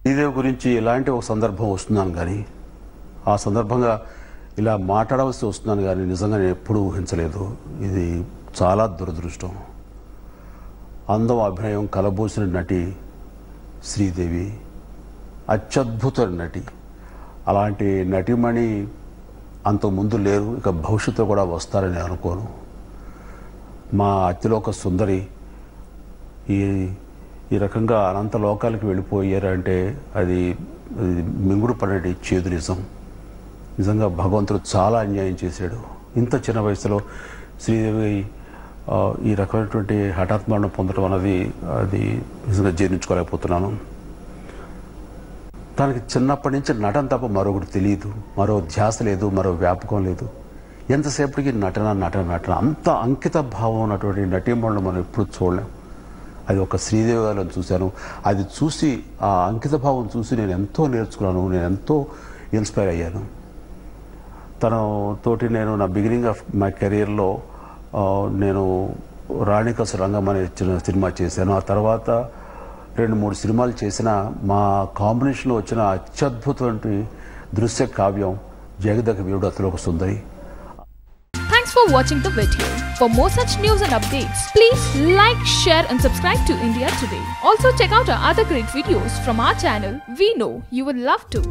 శ్రీదేవి గురించి ఇలాంటి ఒక సందర్భం వస్తున్నాను కానీ ఆ సందర్భంగా ఇలా మాట్లాడవలసి వస్తున్నాను కానీ నిజంగా నేను ఎప్పుడూ ఊహించలేదు. ఇది చాలా దురదృష్టం. అందం అభినయం కలబోసిన నటి శ్రీదేవి, అత్యద్భుత నటి. అలాంటి నటిమణి అంతకుముందు లేరు, ఇక భవిష్యత్తులో కూడా వస్తారని అనుకోను. మా అతిలోక సుందరి ఈ రకంగా అనంత లోకాలకు వెళ్ళిపోయారంటే అది మింగుడు పడేటి చేదు నిజం. నిజంగా భగవంతుడు చాలా అన్యాయం చేశాడు. ఇంత చిన్న వయసులో శ్రీదేవి ఈ రకమైనటువంటి హఠాత్ మరణం పొందడం అన్నది అది నిజంగా జీర్ణించుకోలేకపోతున్నాను. తనకి చిన్నప్పటి నుంచి నటన తప్ప మరొకటి తెలియదు, మరో ధ్యాస లేదు, మరో వ్యాపకం లేదు. ఎంతసేపటికి నటన నటన నటన అంత అంకిత భావం ఉన్నటువంటి నటీమణులు మనం ఎప్పుడు చూడలేం. అది ఒక శ్రీదేవి గారిని చూశాను. అది చూసి ఆ అంకిత భావం చూసి నేను ఎంతో నేర్చుకున్నాను, నేను ఎంతో ఇన్స్పైర్ అయ్యాను. తనతోటి నేను నా బిగినింగ్ ఆఫ్ మై కెరీర్లో నేను రాణికసు రంగం అనే సినిమా చేశాను. ఆ తర్వాత 2-3 సినిమాలు చేసిన మా కాంబినేషన్లో వచ్చిన అత్యద్భుతమైన దృశ్య కావ్యం Jagadeka Veerudu Athiloka Sundari. Thanks for watching the video. For more such news and updates, please like, share and subscribe to India Today. Also check out our other great videos from our channel. We know you would love to.